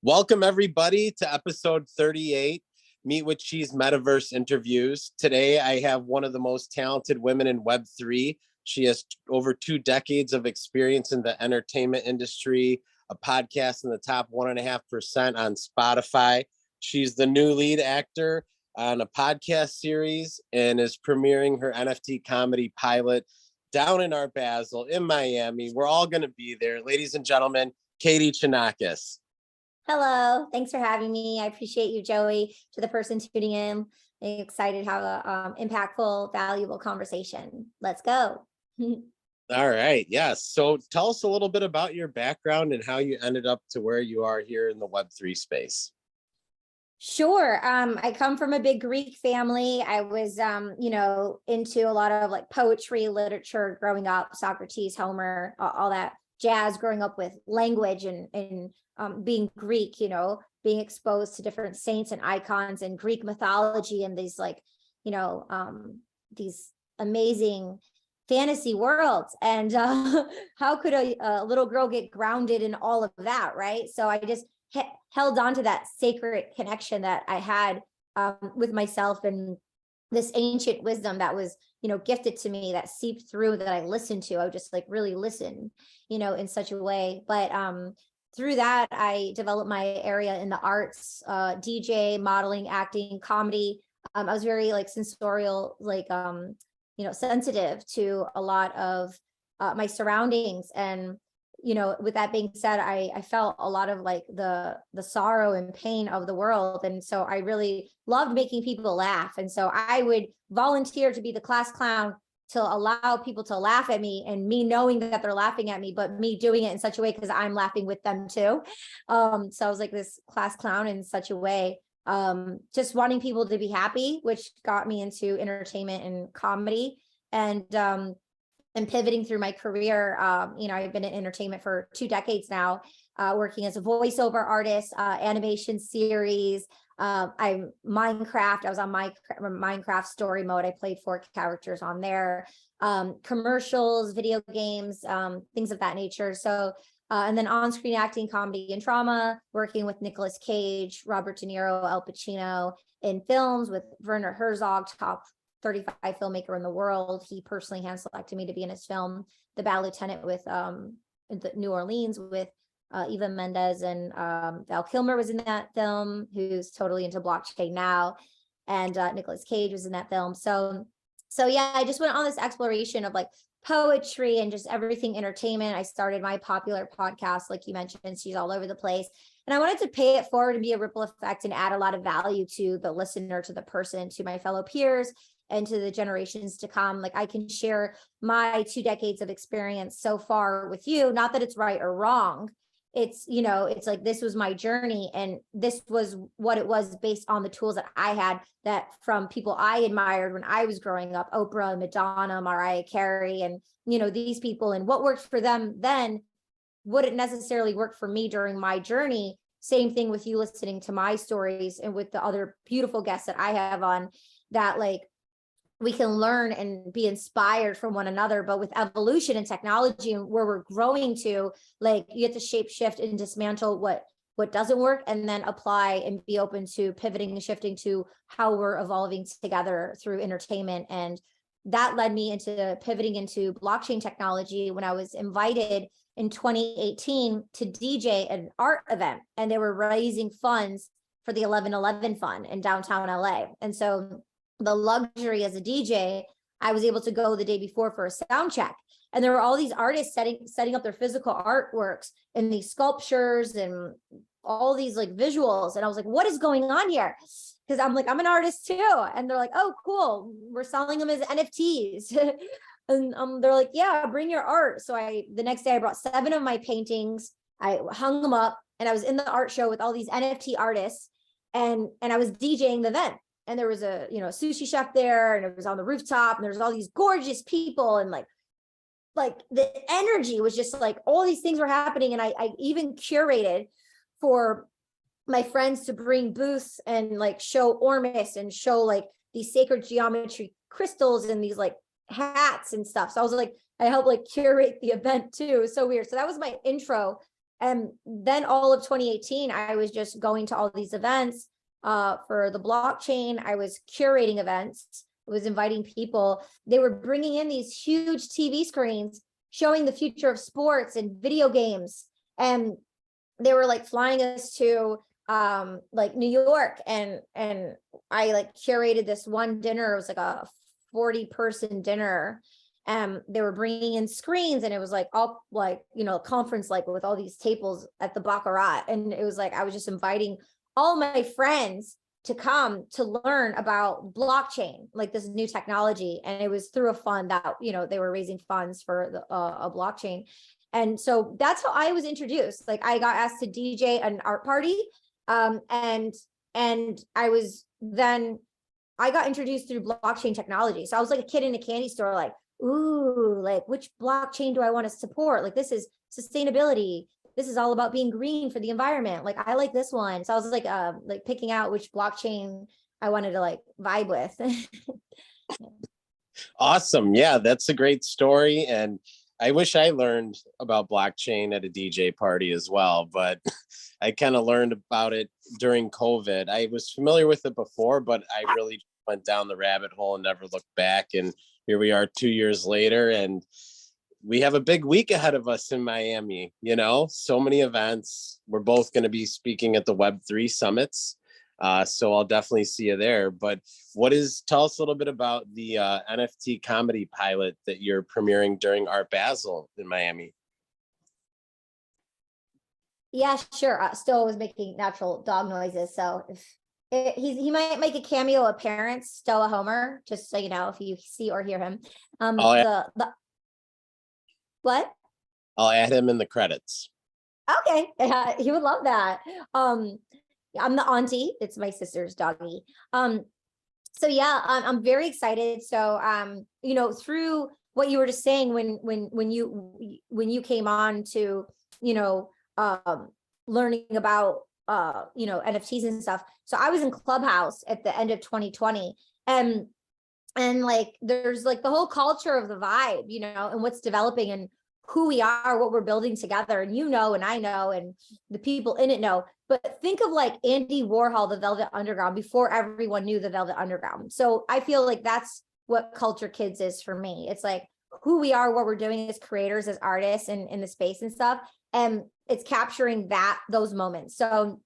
Welcome, everybody, to episode 38, Meet with Cheese Metaverse interviews. Today, I have one of the most talented women in Web3. She has over 2 decades of experience in the entertainment industry, a podcast in the top 1.5% on Spotify. She's the new lead actor on a podcast series and is premiering her NFT comedy pilot down in Art Basel in Miami. We're all going to be there. Ladies and gentlemen, Katie Chonacas. Hello, thanks for having me. I appreciate you, Joey. To the person tuning in, I'm excited to have a impactful, valuable conversation. Let's go. All right. Yes. So tell us a little bit about your background and how you ended up to where you are here in the Web3 space. Sure. I come from a big Greek family. I was, into a lot of like poetry, literature growing up, Socrates, Homer, all that jazz growing up with language and being Greek, being exposed to different saints and icons and Greek mythology and these these amazing fantasy worlds. And how could a little girl get grounded in all of that, right? So I just held on to that sacred connection that I had with myself and this ancient wisdom that was, gifted to me, that seeped through, that I listened to. I would just like really listen, in such a way. But through that, I developed my area in the arts, DJ, modeling, acting, comedy. I was very like sensorial, sensitive to a lot of my surroundings. And, with that being said, I felt a lot of like the sorrow and pain of the world. And so I really loved making people laugh. And so I would volunteer to be the class clown to allow people to laugh at me, and me knowing that they're laughing at me, but me doing it in such a way because I'm laughing with them too. So I was like this class clown in such a way, just wanting people to be happy, which got me into entertainment and comedy. And pivoting through my career, I've been in entertainment for 2 decades now, working as a voiceover artist, animation series. I'm Minecraft. I was on my Minecraft story mode. I played 4 characters on there, commercials, video games, things of that nature. So, and then on-screen acting, comedy and drama, working with Nicolas Cage, Robert De Niro, Al Pacino in films with Werner Herzog, top 35 filmmaker in the world. He personally hand selected me to be in his film, The Bad Lieutenant, with New Orleans with Eva Mendes, and Val Kilmer was in that film, who's totally into blockchain now, and Nicolas Cage was in that film. So yeah, I just went on this exploration of like poetry and just everything entertainment. I started my popular podcast, like you mentioned, she's all over the place. And I wanted to pay it forward and be a ripple effect and add a lot of value to the listener, to the person, to my fellow peers, and to the generations to come. Like I can share my 2 decades of experience so far with you. Not that it's right or wrong. It's, it's like, this was my journey, and this was what it was based on the tools that I had, that from people I admired when I was growing up, Oprah, Madonna, Mariah Carey, and, these people, and what worked for them then wouldn't necessarily work for me during my journey. Same thing with you listening to my stories, and with the other beautiful guests that I have on, that like, we can learn and be inspired from one another. But with evolution and technology and where we're growing to, like, you have to shape shift and dismantle what doesn't work, and then apply and be open to pivoting and shifting to how we're evolving together through entertainment. And that led me into pivoting into blockchain technology when I was invited in 2018 to DJ an art event, and they were raising funds for the 11/11 fund in downtown LA. And so the luxury as a DJ, I was able to go the day before for a sound check. And there were all these artists setting up their physical artworks and these sculptures and all these like visuals. And I was like, what is going on here? Because I'm like, I'm an artist too. And they're like, oh, cool, we're selling them as NFTs. And they're like, yeah, bring your art. So the next day I brought 7 of my paintings. I hung them up, and I was in the art show with all these NFT artists, and I was DJing the event. And there was a sushi chef there, and it was on the rooftop, and there's all these gorgeous people, and like the energy was just like all these things were happening. And I even curated for my friends to bring booths and like show Ormus and show like these sacred geometry crystals and these like hats and stuff. So I was like, I helped like curate the event too. It was so weird. So that was my intro And then all of 2018, I was just going to all these events for the blockchain. I was curating events. I was inviting people. They were bringing in these huge TV screens showing the future of sports and video games. And they were like flying us to like New York, and I like curated this one dinner. It was like a 40-person dinner. They were bringing in screens, and it was like all like, you know, conference, like with all these tables at the Baccarat. And it was like, I was just inviting all my friends to come to learn about blockchain, like this new technology. And it was through a fund that, you know, they were raising funds for the, a blockchain. And so that's how I was introduced. Like I got asked to DJ an art party. And I got introduced through blockchain technology. So I was like a kid in a candy store, like, ooh, like which blockchain do I want to support? Like this is sustainability. This is all about being green for the environment. Like I like this one. So I was like picking out which blockchain I wanted to like vibe with. Awesome. Yeah, that's a great story. And I wish I learned about blockchain at a DJ party as well, but I kind of learned about it during COVID. I was familiar with it before, but I really went down the rabbit hole and never looked back. And here we are 2 years later, and we have a big week ahead of us in Miami, you know, so many events. We're both going to be speaking at the Web3 summits. So I'll definitely see you there. But tell us a little bit about the NFT comedy pilot that you're premiering during Art Basel in Miami. Yeah, sure. Still was making natural dog noises. So if he might make a cameo appearance, Stoa Homer, just so you know, if you see or hear him. What? I'll add him in the credits. Okay, he would love that. I'm the auntie. It's my sister's doggy. So yeah, I'm very excited. So you know, through what you were just saying when you came on to, you know, learning about you know, NFTs and stuff. So I was in Clubhouse at the end of 2020, and like there's like the whole culture of the vibe, you know, and what's developing and who we are, what we're building together, and you know, and I know, and the people in it know. But think of like Andy Warhol, the Velvet Underground, before everyone knew the Velvet Underground. So I feel like that's what Culture Kids is for me. It's like who we are, what we're doing as creators, as artists, and in the space and stuff. And it's capturing those moments. So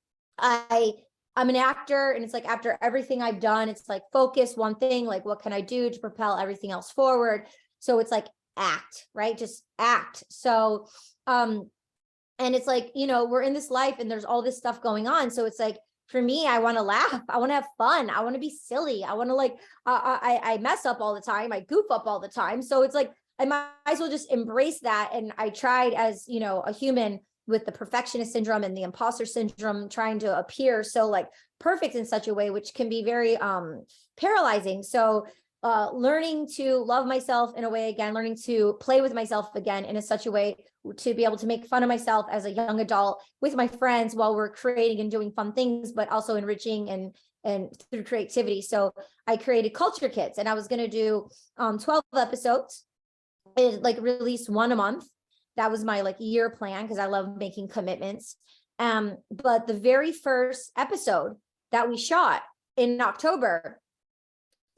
I'm an actor, and it's like after everything I've done, it's like focus one thing, like what can I do to propel everything else forward? So it's like act, right? Just act. So and it's like, you know, we're in this life and there's all this stuff going on. So it's like, for me, I want to laugh. I want to have fun. I want to be silly. I want to like, I mess up all the time. I goof up all the time. So it's like, I might as well just embrace that. And I tried, as, you know, a human with the perfectionist syndrome and the imposter syndrome, trying to appear so like perfect in such a way, which can be very paralyzing. So learning to love myself in a way again, learning to play with myself again in such a way to be able to make fun of myself as a young adult with my friends while we're creating and doing fun things, but also enriching and through creativity. So I created Culture Kids, and I was going to do 12 episodes, and like release one a month. That was my like year plan, because I love making commitments. But the very first episode that we shot in October,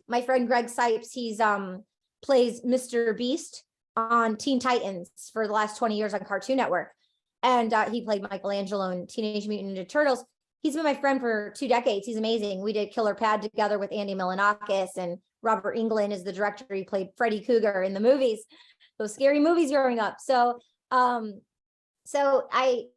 my friend Greg Sipes, he's plays Mr. Beast on Teen Titans for the last 20 years on Cartoon Network. And he played Michelangelo in Teenage Mutant Ninja Turtles. He's been my friend for 2 decades. He's amazing. We did Killer Pad together with Andy Milonakis, and Robert Englund is the director. He played Freddy Krueger in the movies, those scary movies growing up. So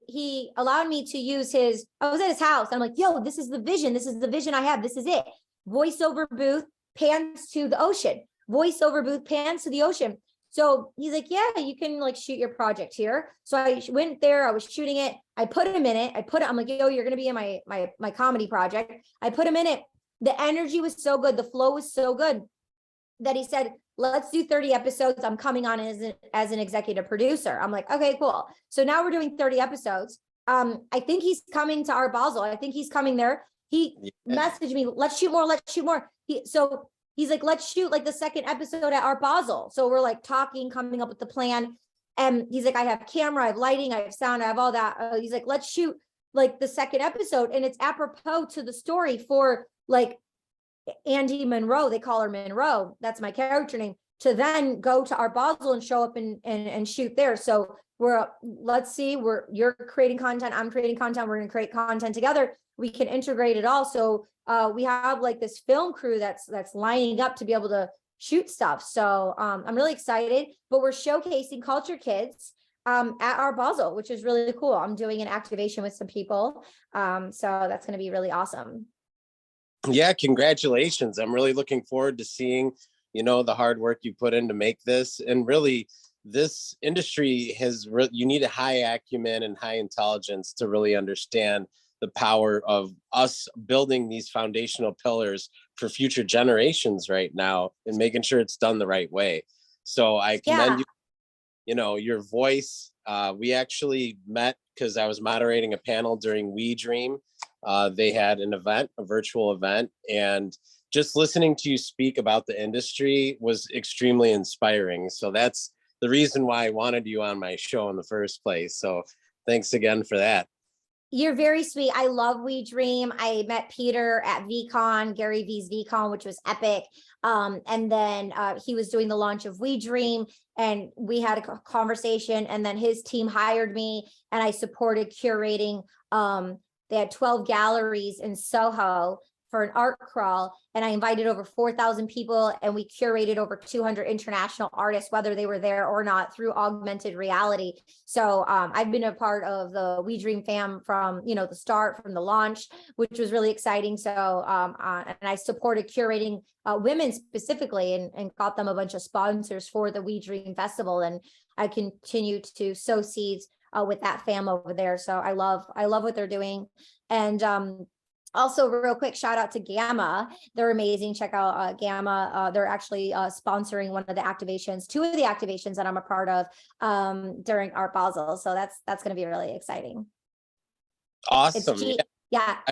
he allowed me to use I was at his house. I'm like, yo, this is the vision. This is the vision I have. This is it. Voiceover booth pans to the ocean. Voiceover booth pans to the ocean. So he's like, yeah, you can like shoot your project here. So I went there, I was shooting it. I put him in it. I'm like, yo, you're going to be in my comedy project. I put him in it. The energy was so good. The flow was so good that he said, let's do 30 episodes. I'm coming on as an executive producer. I'm like, okay, cool. So now we're doing 30 episodes. I think he's coming to Art Basel. I think he's coming there. He messaged me, let's shoot more. He's like, let's shoot like the second episode at Art Basel. So we're like talking, coming up with the plan. And he's like, I have camera, I have lighting, I have sound, I have all that. He's like, let's shoot like the second episode. And it's apropos to the story for like Andy Monroe. They call her Monroe. That's my character name. To then go to Art Basel and show up and shoot there. So you're creating content, I'm creating content, we're gonna create content together. We can integrate it all. So we have like this film crew that's lining up to be able to shoot stuff. So I'm really excited, but we're showcasing Culture Kids at Art Basel, which is really cool. I'm doing an activation with some people. So that's going to be really awesome. Yeah, congratulations. I'm really looking forward to seeing, the hard work you put in to make this. And really, this industry you need a high acumen and high intelligence to really understand the power of us building these foundational pillars for future generations right now and making sure it's done the right way. So I commend you, your voice. We actually met because I was moderating a panel during WeDream. They had an event, a virtual event, and just listening to you speak about the industry was extremely inspiring. So that's the reason why I wanted you on my show in the first place. So thanks again for that. You're very sweet. I love WeDream. I met Peter at VCon, Gary V's VCon, which was epic. And then he was doing the launch of WeDream, and we had a conversation, and then his team hired me and I supported curating. They had 12 galleries in Soho for an art crawl, and I invited over 4,000 people, and we curated over 200 international artists, whether they were there or not, through augmented reality. So I've been a part of the WeDream fam from the start, from the launch, which was really exciting. So and I supported curating women specifically, and got them a bunch of sponsors for the WeDream festival, and I continue to sow seeds with that fam over there. So I love what they're doing. And also, real quick shout out to Gamma. They're amazing. Check out Gamma. They're actually sponsoring one of the activations, two of the activations that I'm a part of during Art Basel. So that's going to be really exciting. Awesome.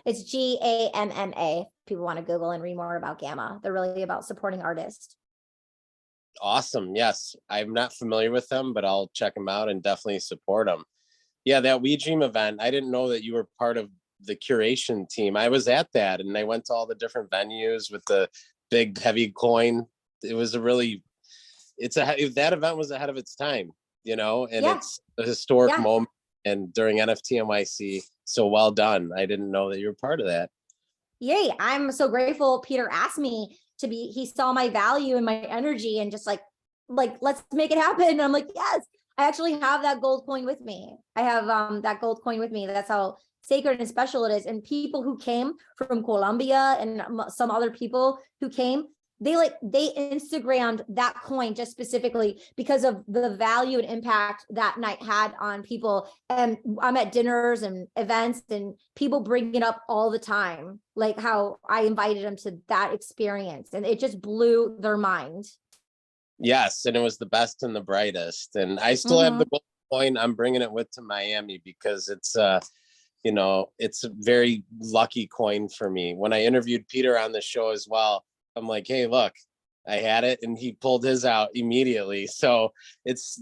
It's GAMMA. People want to Google and read more about Gamma. They're really about supporting artists. Awesome. Yes, I'm not familiar with them, but I'll check them out and definitely support them. Yeah, that WeDream event, I didn't know that you were part of the curation team. I was at that, and I went to all the different venues with the big heavy coin. It was that event was ahead of its time, and it's a historic moment, and during NFT NYC. So well done. I didn't know that you were part of that. Yay. I'm so grateful Peter asked me to be. He saw my value and my energy, and just like let's make it happen. And I'm like, yes. I actually have that gold coin with me. I have that gold coin with me. That's how sacred and special it is. And people who came from Colombia and some other people who came, they Instagrammed that coin just specifically because of the value and impact that night had on people. And I'm at dinners and events, and people bring it up all the time, like how I invited them to that experience, and it just blew their mind. Yes, and it was the best and the brightest. And I still have the gold coin. I'm bringing it with to Miami because it's it's a very lucky coin for me. When I interviewed Peter on the show as well, I'm like, hey, look, I had it, and he pulled his out immediately. So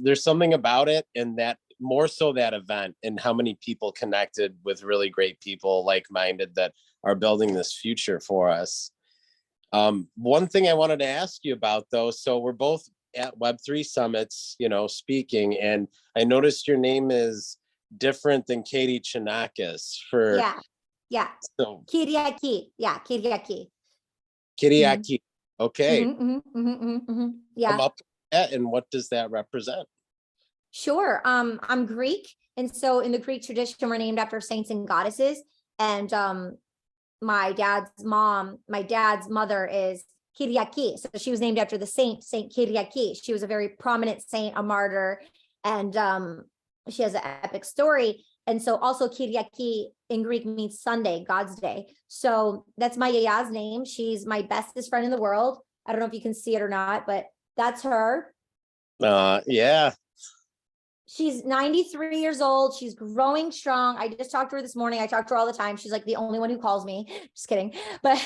there's something about it, and that more so that event and how many people connected with really great people, like-minded, that are building this future for us. One thing I wanted to ask you about, though, so we're both at Web3 summits, speaking, and I noticed your name is different than Katie Chonacas for so Kiriaki. Kiriaki. Okay. Yeah. Come up with that, and what does that represent? Sure. I'm Greek, and so in the Greek tradition, we're named after saints and goddesses. And my dad's mother is Kiriaki, so she was named after the Saint Kiriaki. She was a very prominent saint, a martyr, and she has an epic story. And so also Kiriaki in Greek means Sunday, God's day. So that's my yaya's name. She's my bestest friend in the world. I don't know if you can see it or not, but that's her. Yeah. She's 93 years old. She's growing strong. I just talked to her this morning. I talk to her all the time. She's like the only one who calls me. Just kidding. But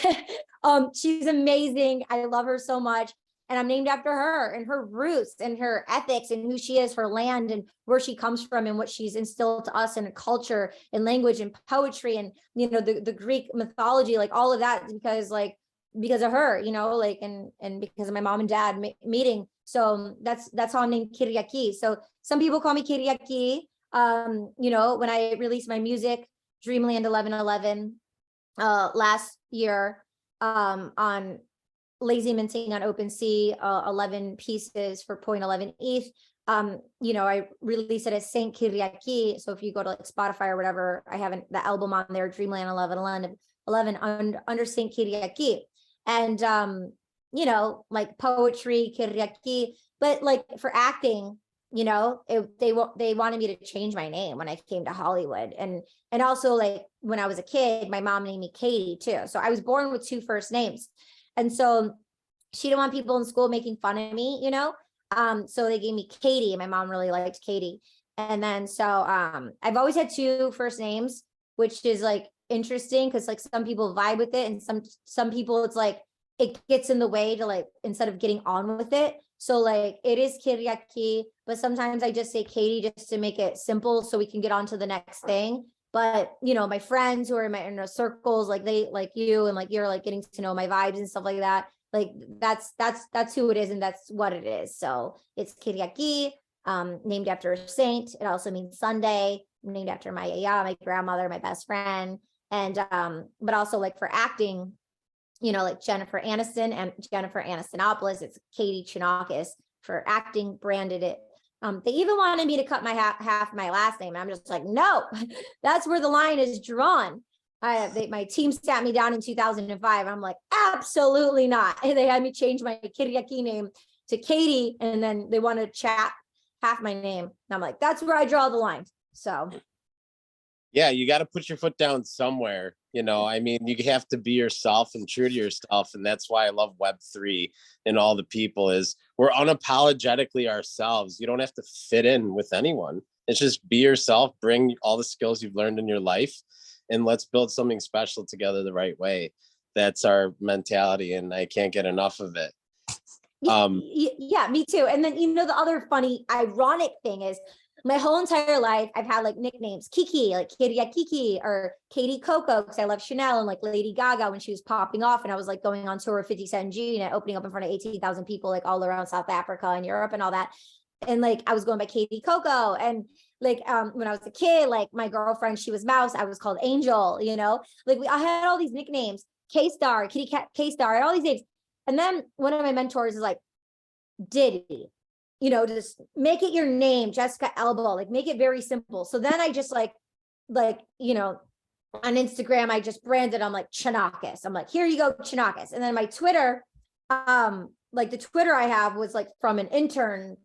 she's amazing. I love her so much. and I'm named after her and her roots and her ethics and who she is, her land and where she comes from and what she's instilled to us in culture and language and poetry and, you know, the Greek mythology, like all of that, because of her, you know, like, and because of my mom and dad meeting. So that's how I'm named Kyriaki. So some people call me Kyriaki. You know, when I released my music, Dreamland 1111, last year, on lazy minting on OpenSea, 11 pieces for 0.11 ETH. You know, I released it as Saint Kyriaki. So if you go to like Spotify or whatever, I have the album on there, Dreamland 1111 under Saint Kyriaki. And, you know, like poetry, Kyriaki, but like for acting, you know, they wanted me to change my name when I came to Hollywood. And also like when I was a kid, my mom named me Katie too. So I was born with 2 first names. And so she didn't want people in school making fun of me, you know? So they gave me Katie. My mom really liked Katie. And then, so, I've always had 2 first names, which is like interesting because like some people vibe with it and some people it's like it gets in the way to like instead of getting on with it. So like it is Kyriaki, but sometimes I just say Katie just to make it simple so we can get on to the next thing. But you know, my friends who are in my inner circles, like they like you and like you're like getting to know my vibes and stuff like that. Like that's who it is and that's what it is. So it's Kyriaki, named after a saint. It also means Sunday, named after my grandmother, my best friend. And but also like for acting, you know, like Jennifer Aniston and Jennifer Anistonopoulos, it's Katie Chonacas. For acting, branded it. They even wanted me to cut my half my last name. And I'm just like, no, that's where the line is drawn. My team sat me down in 2005. I'm like, absolutely not. And they had me change my Kyriaki name to Katie, and then they wanted to chat half my name. And I'm like, that's where I draw the line. So Yeah, you got to put your foot down somewhere. You know, I mean, you have to be yourself and true to yourself. And that's why I love Web3 and all the people is we're unapologetically ourselves. You don't have to fit in with anyone. It's just be yourself, bring all the skills you've learned in your life, and let's build something special together the right way. That's our mentality, and I can't get enough of it. Yeah, me too. And then, you know, the other funny, ironic thing is my whole entire life, I've had like nicknames, Kiki, like Katie Kiki, or Katie Coco, because I love Chanel, and like Lady Gaga when she was popping off, and I was like going on tour with 50 Cent Jr. and opening up in front of 18,000 people, like all around South Africa and Europe and all that. And like I was going by Katie Coco, and like when I was a kid, like my girlfriend, she was Mouse, I was called Angel, you know, like I had all these nicknames, K-Star, Kitty Cat, K-Star, and all these names. And then one of my mentors is like, Diddy, you know, just make it your name, Jessica Elbow, like make it very simple. So then I just like, you know, on Instagram, I just branded, I'm like Chonacas. I'm like, here you go, Chonacas. And then my Twitter, like the Twitter I have was like from an intern.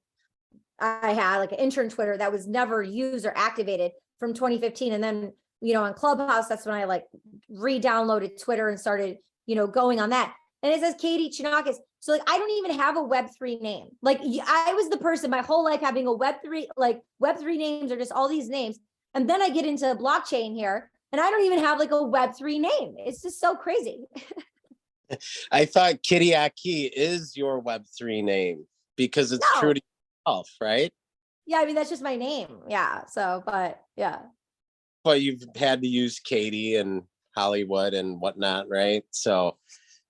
I had like an intern Twitter that was never used or activated from 2015. And then, you know, on Clubhouse, that's when I like re-downloaded Twitter and started, you know, going on that. And it says Katie Chonacas. So like, I don't even have a Web3 name. Like I was the person my whole life having a Web3, like Web3 names are just all these names. And then I get into blockchain here and I don't even have like a Web3 name. It's just so crazy. I thought Kyriaki is your Web3 name because it's true to yourself, right? Yeah, I mean, that's just my name. Yeah. So, but yeah. But you've had to use Katie and Hollywood and whatnot, right? So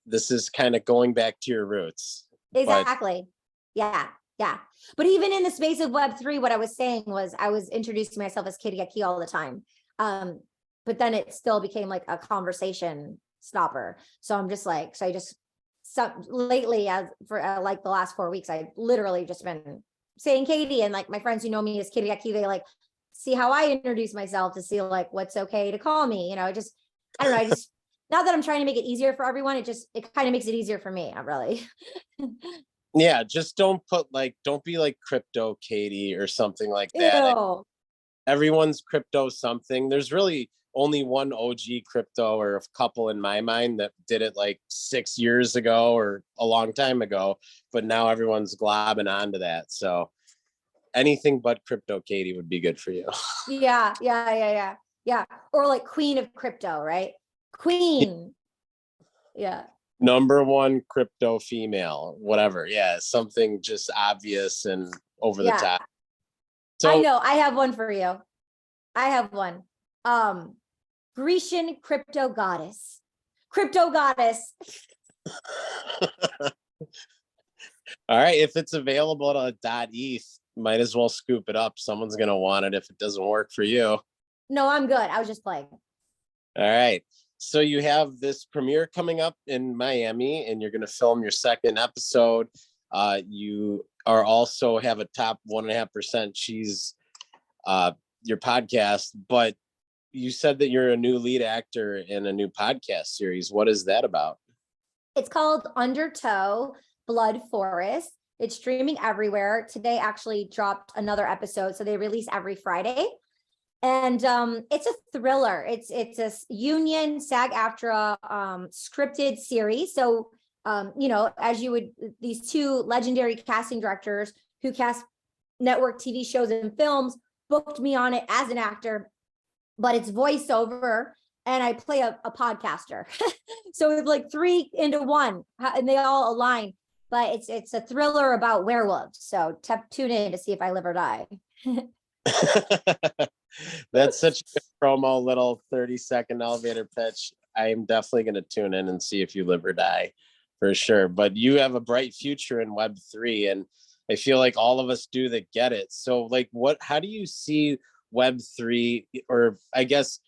this is kind of going back to your roots. Exactly. Yeah. Yeah. But even in the space of Web3, what I was saying was I was introducing myself as Kyriaki all the time. But then it still became like a conversation stopper. So I'm just like, lately, as for like the last 4 weeks, I've literally just been saying Katie, and like my friends who know me as Kyriaki, they like see how I introduce myself to see like what's okay to call me. You know, I don't know. I just, not that I'm trying to make it easier for everyone. It kind of makes it easier for me. Not really. Yeah. Just don't be like Crypto Katie or something like that. Everyone's crypto something. There's really only one OG crypto or a couple in my mind that did it like 6 years ago or a long time ago, but now everyone's globbing onto that. So anything but Crypto Katie would be good for you. Yeah. Or like Queen of Crypto, right? Queen. Yeah. #1 crypto female, whatever. Yeah, something just obvious and over the top. So I know, I have one for you. I have one. Grecian crypto goddess. Crypto goddess. all right, if it's available to .eth, might as well scoop it up. Someone's gonna want it if it doesn't work for you. No, I'm good. I was just playing. All right. So you have this premiere coming up in Miami, and you're going to film your second episode. You are also have a top 1.5% cheese, your podcast, but you said that you're a new lead actor in a new podcast series. What is that about? It's called Undertow Blood Forest. It's streaming everywhere. Today actually dropped another episode, so they release every Friday. And it's a thriller. It's a union SAG-AFTRA scripted series. So as you would, these two legendary casting directors who cast network TV shows and films booked me on it as an actor, but it's voiceover and I play a podcaster. So it's like 3 into 1 and they all align, but it's a thriller about werewolves. So tune in to see if I live or die. That's such a good promo, little 30-second elevator pitch. I am definitely going to tune in and see if you live or die for sure. But you have a bright future in Web3, and I feel like all of us do that get it. So like how do you see Web3, or I guess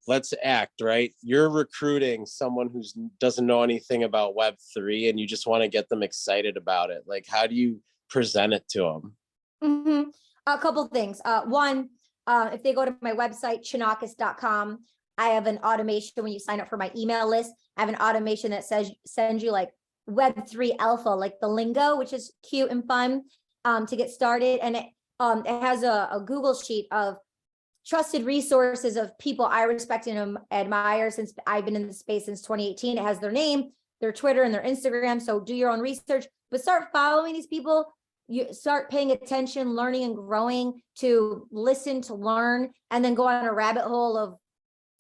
let's act, right? You're recruiting someone who doesn't know anything about Web3 and you just want to get them excited about it. Like, how do you present it to them? Mm-hmm. A couple things. One, if they go to my website, chonacas.com, I have an automation when you sign up for my email list. I have an automation that says send you like Web3 alpha, like the lingo, which is cute and fun to get started. And it has a Google sheet of trusted resources of people I respect and admire since I've been in the space since 2018. It has their name, their Twitter, and their Instagram. So do your own research, but start following these people. You start paying attention, learning and growing, to listen, to learn, and then go on a rabbit hole of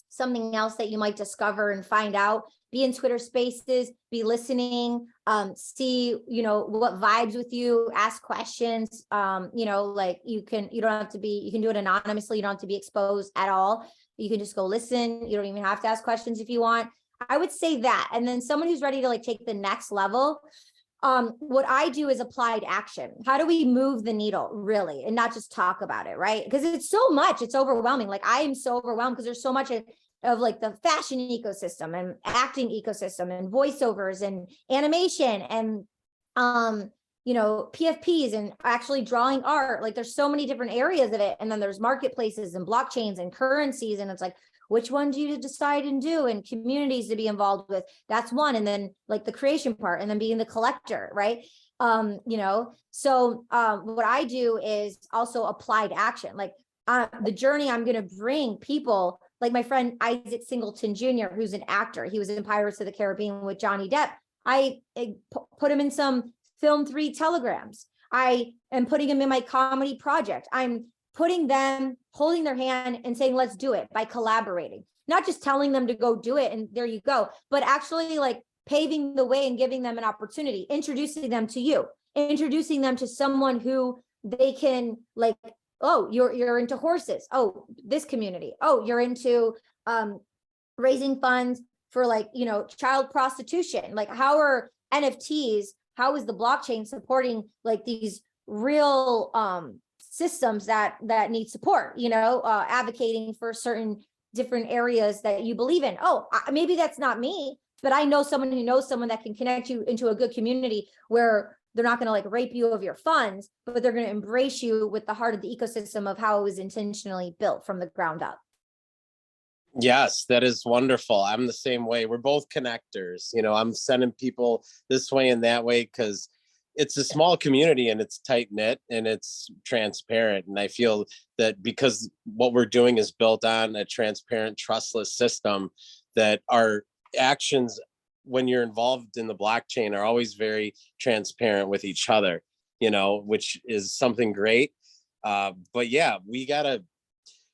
something else that you might discover and find out. Be in Twitter spaces, be listening, see, what vibes with you, ask questions. Like you can do it anonymously. You don't have to be exposed at all. You can just go listen. You don't even have to ask questions if you want. I would say that. And then someone who's ready to like take the next level. What I do is applied action. How do we move the needle really, and not just talk about it, right? Because it's so much, it's overwhelming. Like I am so overwhelmed because there's so much of like the fashion ecosystem and acting ecosystem and voiceovers and animation and, PFPs and actually drawing art. Like there's so many different areas of it. And then there's marketplaces and blockchains and currencies. And it's like, which one do you decide and do, and communities to be involved with? That's one. And then like the creation part, and then being the collector, right? So what I do is also applied action. Like the journey I'm going to bring people, like my friend Isaac Singleton Jr., who's an actor. He was in Pirates of the Caribbean with Johnny Depp. I put him in some Film 3 telegrams. I am putting him in my comedy project. I'm putting them, holding their hand and saying, let's do it, by collaborating, not just telling them to go do it and there you go, but actually like paving the way and giving them an opportunity, introducing them to you, introducing them to someone who they can like, oh, you're into horses. Oh, this community. Oh, you're into raising funds for like, child prostitution. Like how are NFTs, how is the blockchain supporting like these real systems that need support, advocating for certain different areas that you believe in. Oh, maybe that's not me, but I know someone who knows someone that can connect you into a good community where they're not going to like rape you of your funds, but they're going to embrace you with the heart of the ecosystem of how it was intentionally built from the ground up. Yes, that is wonderful. I'm the same way. We're both connectors. I'm sending people this way and that way because it's a small community and it's tight knit and it's transparent. And I feel that because what we're doing is built on a transparent, trustless system, that our actions when you're involved in the blockchain are always very transparent with each other, which is something great. But yeah, we gotta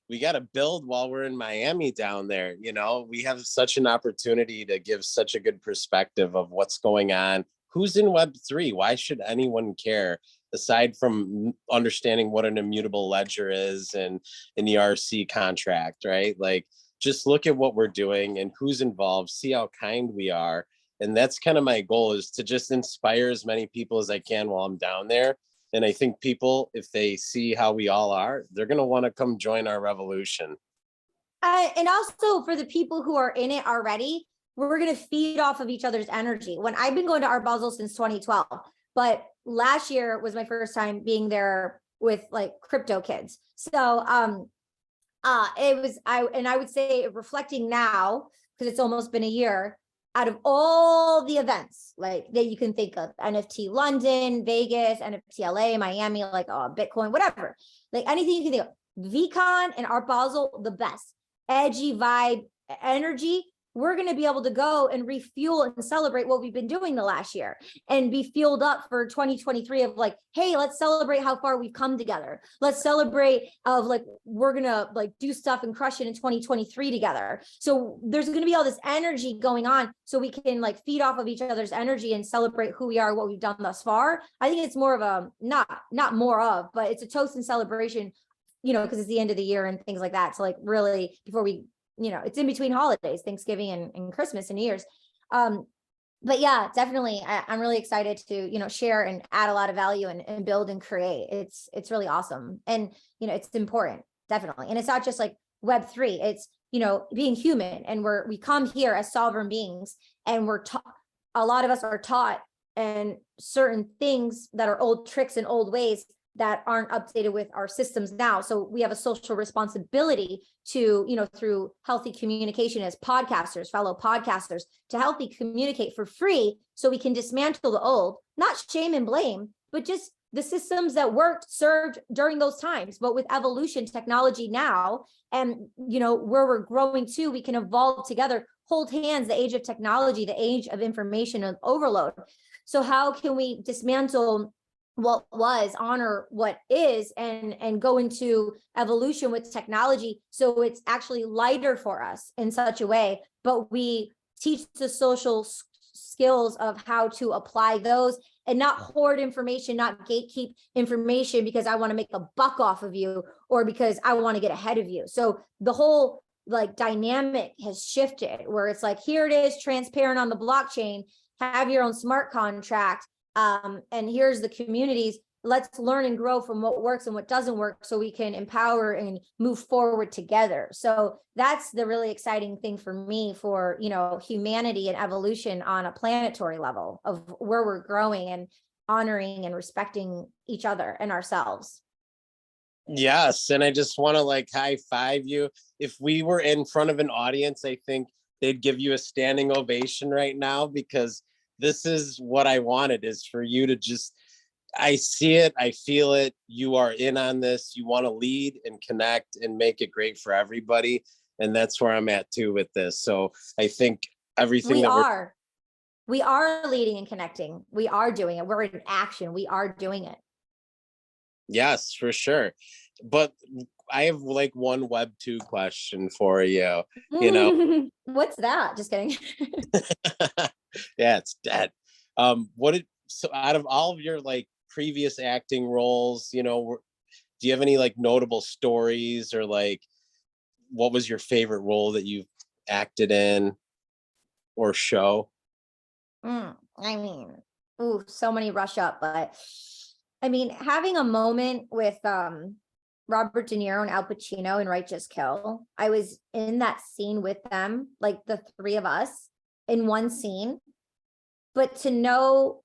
we got to build while we're in Miami down there. You know, we have such an opportunity to give such a good perspective of what's going on. Who's in Web3? Why should anyone care? Aside from understanding what an immutable ledger is and an ERC contract, right? Like, just look at what we're doing and who's involved, see how kind we are. And that's kind of my goal, is to just inspire as many people as I can while I'm down there. And I think people, if they see how we all are, they're going to want to come join our revolution. And also for the people who are in it already, we're going to feed off of each other's energy. When I've been going to Art Basel since 2012, but last year was my first time being there with like crypto kids. So I would say, reflecting now, because it's almost been a year, out of all the events like that you can think of, NFT London, Vegas, NFT LA, Miami, like Bitcoin, whatever, like anything you can think of, VCon and Art Basel, the best edgy vibe energy. We're going to be able to go and refuel and celebrate what we've been doing the last year and be fueled up for 2023 of like, hey, let's celebrate how far we've come together. Let's celebrate of like, we're going to like do stuff and crush it in 2023 together. So there's going to be all this energy going on so we can like feed off of each other's energy and celebrate who we are, what we've done thus far. I think it's more of a, not more of, but it's a toast and celebration, you know, because it's the end of the year and things like that. So like really before we, you know, it's in between holidays, Thanksgiving and Christmas and New Year's. But yeah, definitely. I'm really excited to, you know, share and add a lot of value and build and create. It's really awesome. And, you know, it's important, definitely. And it's not just like Web3, it's, you know, being human. And we come here as sovereign beings, and we're taught, a lot of us are taught and certain things that are old tricks and old ways that aren't updated with our systems now. So we have a social responsibility to, you know, through healthy communication as podcasters, fellow podcasters, to healthy communicate for free so we can dismantle the old, not shame and blame, but just the systems that worked, served during those times. But with evolution, technology now, and, you know, where we're growing to, we can evolve together, hold hands, the age of technology, the age of information and overload. So how can we dismantle what was, honor what is, and go into evolution with technology so it's actually lighter for us in such a way, but we teach the social skills of how to apply those and not hoard information, not gatekeep information because I want to make a buck off of you or because I want to get ahead of you. So the whole like dynamic has shifted where it's like, here it is, transparent on the blockchain, have your own smart contract. And here's the communities. Let's learn and grow from what works and what doesn't work so we can empower and move forward together. So that's the really exciting thing for me for, you know, humanity and evolution on a planetary level of where we're growing and honoring and respecting each other and ourselves. Yes. And I just want to like high five you. If we were in front of an audience, I think they'd give you a standing ovation right now, because this is what I wanted, is for you to just, I see it, I feel it. You are in on this. You want to lead and connect and make it great for everybody. And that's where I'm at too with this. So I think everything we are leading and connecting. We are doing it. We're in action. We are doing it. Yes, for sure. But I have like one Web 2 question for you. You know, what's that? Just kidding. yeah, it's dead. So out of all of your like previous acting roles, you know, do you have any like notable stories, or like what was your favorite role that you've acted in or show? I mean, so many rush up, but I mean, having a moment with Robert De Niro and Al Pacino in Righteous Kill, I was in that scene with them, like the three of us in one scene, but to know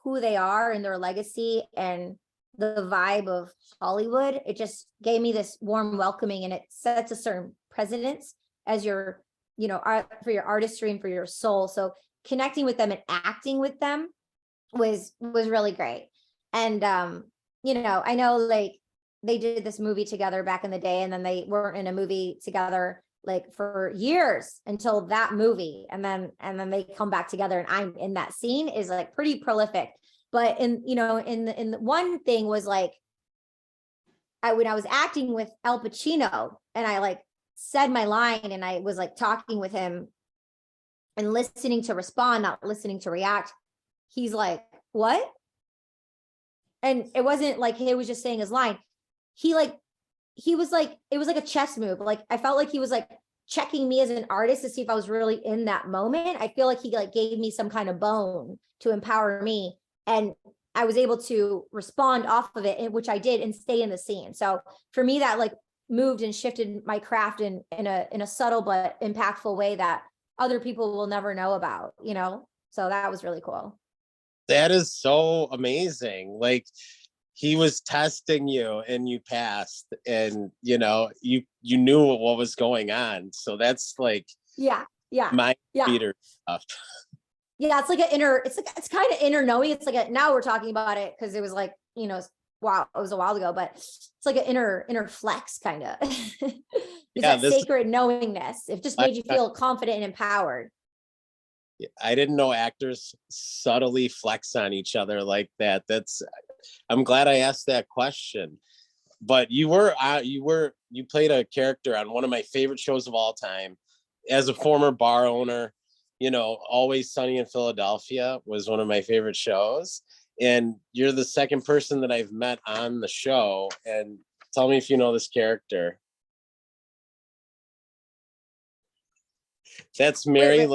who they are and their legacy and the vibe of Hollywood, it just gave me this warm welcoming, and it sets a certain precedence as your, you know, for your artistry and for your soul. So connecting with them and acting with them was really great. And you know, I know like they did this movie together back in the day, and then they weren't in a movie together like for years until that movie, and then they come back together, and I'm in that scene is like pretty prolific. But in, you know, in the one thing was like, when I was acting with Al Pacino, and I like said my line, and I was like talking with him and listening to respond, not listening to react. He's like, what? And it wasn't like he was just saying his line. He was like, it was like a chess move. Like, I felt like he was like checking me as an artist to see if I was really in that moment. I feel like he like gave me some kind of bone to empower me. And I was able to respond off of it, which I did, and stay in the scene. So for me, that like moved and shifted my craft in a subtle but impactful way that other people will never know about, you know? So that was really cool. That is so amazing. Like, he was testing you and you passed, and you know, you knew what was going on. So that's like, yeah my yeah theater stuff. yeah, it's like an inner, it's kind of inner knowing. It's like now we're talking about it because it was like, you know, wow, it was a while ago, but it's like an inner flex kind of. It's Yeah, that sacred knowingness. It just made you feel confident and empowered. I didn't know actors subtly flex on each other like that. I'm glad I asked that question. But you played a character on one of my favorite shows of all time. As a former bar owner, you know, Always Sunny in Philadelphia was one of my favorite shows. And you're the second person that I've met on the show. And tell me if you know this character. That's Mary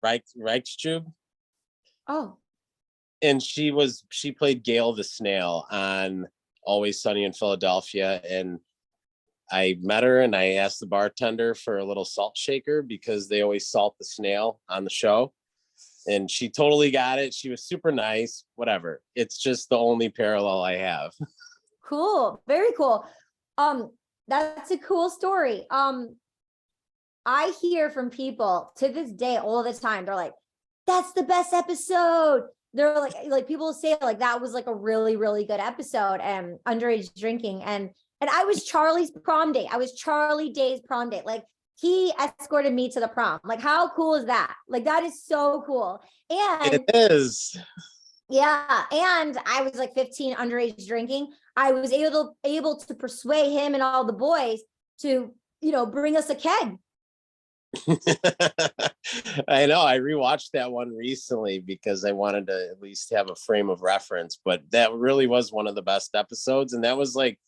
Reichstube. Oh, And she played Gail the Snail on Always Sunny in Philadelphia. And I met her and I asked the bartender for a little salt shaker because they always salt the snail on the show. And she totally got it. She was super nice, whatever. It's just the only parallel I have. cool. Very cool. That's a cool story. I hear from people to this day all the time. They're like, that's the best episode. They're like people say like that was like a really, really good episode, and underage drinking. And I was Charlie's prom date. I was Charlie Day's prom date. Like, he escorted me to the prom. Like, how cool is that? Like, that is so cool. And It is. yeah, and I was like 15, underage drinking. I was able to persuade him and all the boys to, you know, bring us a keg. I know. I rewatched that one recently because I wanted to at least have a frame of reference, but that really was one of the best episodes. And that was like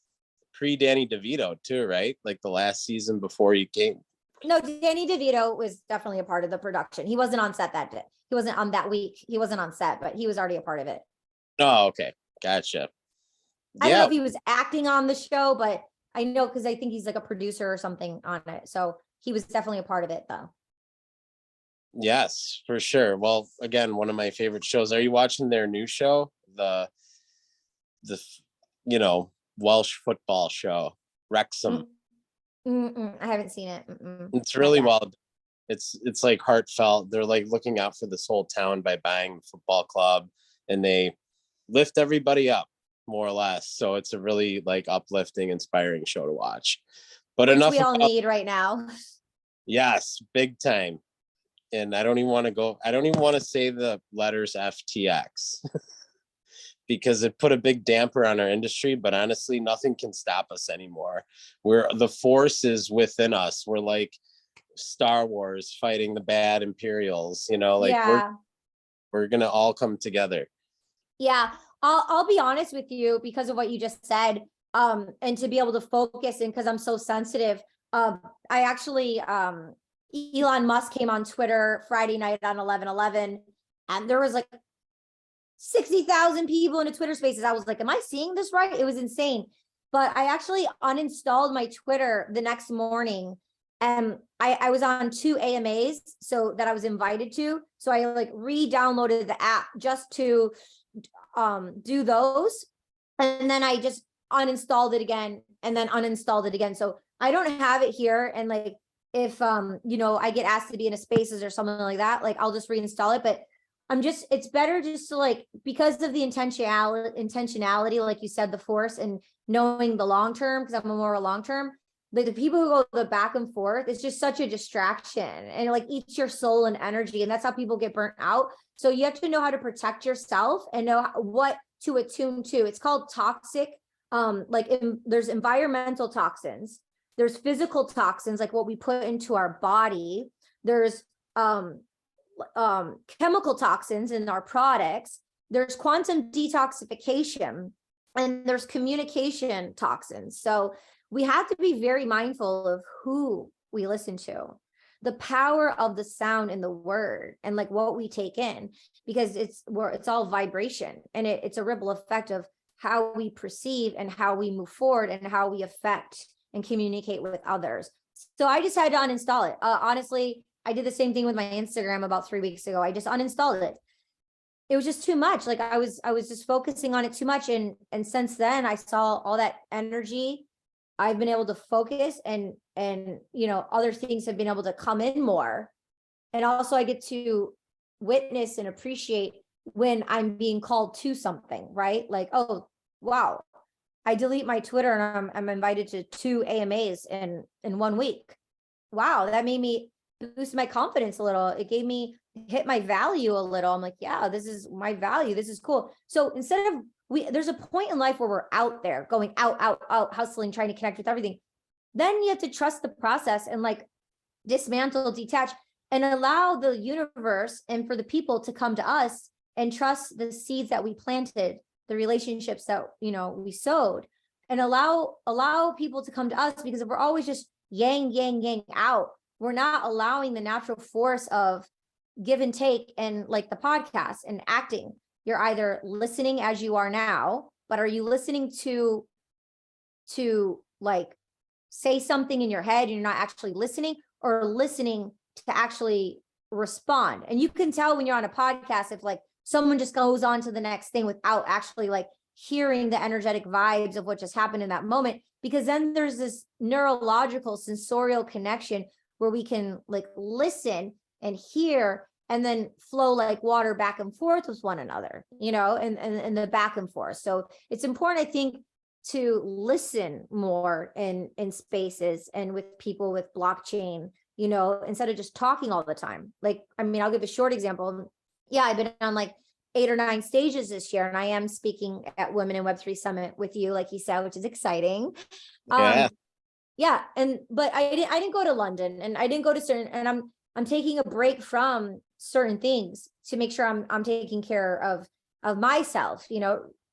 pre Danny DeVito too, right? Like the last season before you came. No, Danny DeVito was definitely a part of the production. He wasn't on set that day. He wasn't on that week. He wasn't on set, but he was already a part of it. Oh, okay. Gotcha. I don't know if he was acting on the show, but I know because I think he's like a producer or something on it. So he was definitely a part of it though. Yes, for sure. Well, again, one of my favorite shows. Are you watching their new show? The you know, Welsh football show, Wrexham. I haven't seen it. It's really well done. It's like heartfelt. They're like looking out for this whole town by buying the football club, and they lift everybody up more or less. So it's a really like uplifting, inspiring show to watch. But which enough we all need right now. Yes, big time. And I don't even want to say the letters FTX because it put a big damper on our industry, but honestly, nothing can stop us anymore. The force is within us. We're like Star Wars fighting the bad Imperials, you know, like we're going to all come together. Yeah. I'll be honest with you because of what you just said. And to be able to focus, and because I'm so sensitive, I actually, Elon Musk came on Twitter Friday night on 11/11, and there was like 60,000 people in a Twitter Spaces. I was like, am I seeing this right? It was insane. But I actually uninstalled my Twitter the next morning, and I was on 2 AMAs so that I was invited to. So I like re-downloaded the app just to do those, and then I just uninstalled it again and then uninstalled it again. So I don't have it here, and like if you know, I get asked to be in a Spaces or something like that, like I'll just reinstall it. But it's better just to like, because of the intentionality, like you said, the force, and knowing the long term, because I'm more a long term, like the people who go the back and forth, it's just such a distraction, and it like eats your soul and energy, and that's how people get burnt out. So you have to know how to protect yourself and know what to attune to. It's called toxic. There's environmental toxins, there's physical toxins, like what we put into our body. There's chemical toxins in our products. There's quantum detoxification, and there's communication toxins. So we have to be very mindful of who we listen to, the power of the sound and the word, and like what we take in, because it's all vibration, and it's a ripple effect of how we perceive and how we move forward and how we affect and communicate with others. So I just had to uninstall it. Honestly, I did the same thing with my Instagram about 3 weeks ago. I just uninstalled it. It was just too much. Like I was just focusing on it too much. And since then I saw all that energy. I've been able to focus, and other things have been able to come in more. And also I get to witness and appreciate when I'm being called to something, right? Like, oh, wow, I delete my Twitter and I'm invited to 2 AMAs in 1 week. Wow, that made me boost my confidence a little. It gave me hit my value a little. I'm like, yeah, this is my value. This is cool. So instead of there's a point in life where we're out there going out, hustling, trying to connect with everything. Then you have to trust the process and like dismantle, detach, and allow the universe and for the people to come to us, and trust the seeds that we planted, the relationships that, we sowed, and allow people to come to us. Because if we're always just yang out, we're not allowing the natural force of give and take, and like the podcast and acting. You're either listening as you are now, but are you listening to like say something in your head and you're not actually listening, or listening to actually respond? And you can tell when you're on a podcast if like someone just goes on to the next thing without actually like hearing the energetic vibes of what just happened in that moment, because then there's this neurological sensorial connection where we can like listen and hear, and then flow like water back and forth with one another, and the back and forth. So it's important, I think, to listen more in spaces and with people with blockchain, instead of just talking all the time. Like, I mean, I'll give a short example. Yeah, I've been on like 8 or 9 stages this year, and I am speaking at Women in Web3 Summit with you, like you said, which is exciting. Yeah. Yeah, but I didn't go to London, and I didn't go to certain, and I'm taking a break from certain things to make sure I'm taking care of myself,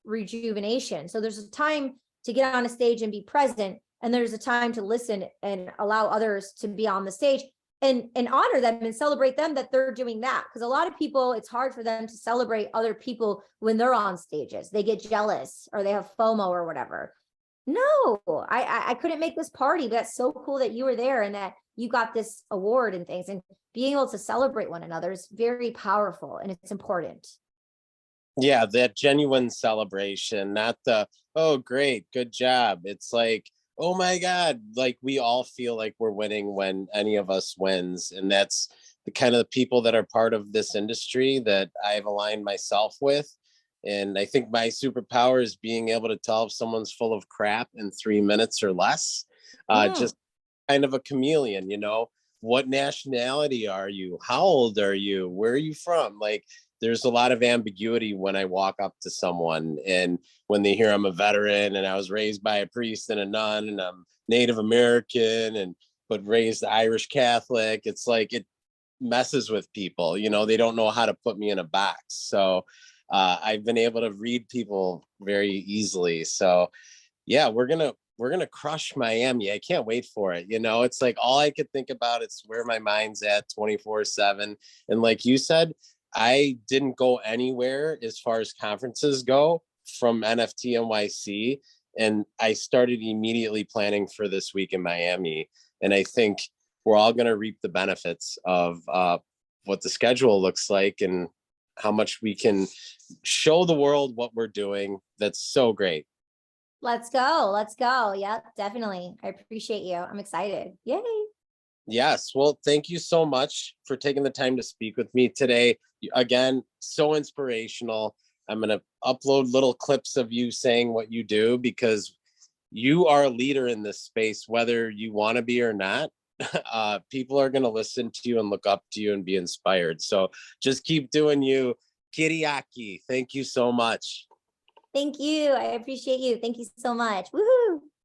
rejuvenation. So there's a time to get on a stage and be present, and there's a time to listen and allow others to be on the stage, and honor them and celebrate them that they're doing that. Because a lot of people, it's hard for them to celebrate other people when they're on stages. They get jealous or they have FOMO or whatever. No, I couldn't make this party, but that's so cool that you were there and that you got this award and things, and being able to celebrate one another is very powerful, and it's important. Yeah, that genuine celebration, not the, oh, great, good job. It's like, oh my God, like we all feel like we're winning when any of us wins. And that's the kind of the people that are part of this industry that I've aligned myself with. And I think my superpower is being able to tell if someone's full of crap in 3 minutes or less. Just kind of a chameleon, what nationality are you? How old are you? Where are you from? Like, there's a lot of ambiguity when I walk up to someone, and when they hear I'm a veteran and I was raised by a priest and a nun, and I'm Native American but raised Irish Catholic, it's like it messes with people. They don't know how to put me in a box. So I've been able to read people very easily. So yeah, we're gonna crush Miami. I can't wait for it. It's like all I could think about is where my mind's at 24/7. And like you said, I didn't go anywhere as far as conferences go from NFT NYC. And I started immediately planning for this week in Miami. And I think we're all going to reap the benefits of what the schedule looks like and how much we can show the world what we're doing. That's so great. Let's go. Let's go. Yeah, definitely. I appreciate you. I'm excited. Yay. Yes. Well, thank you so much for taking the time to speak with me today. Again, so inspirational. I'm going to upload little clips of you saying what you do, because you are a leader in this space, whether you want to be or not. People are going to listen to you and look up to you and be inspired. So just keep doing you. Kiriaki, thank you so much. Thank you. I appreciate you. Thank you so much. Woohoo.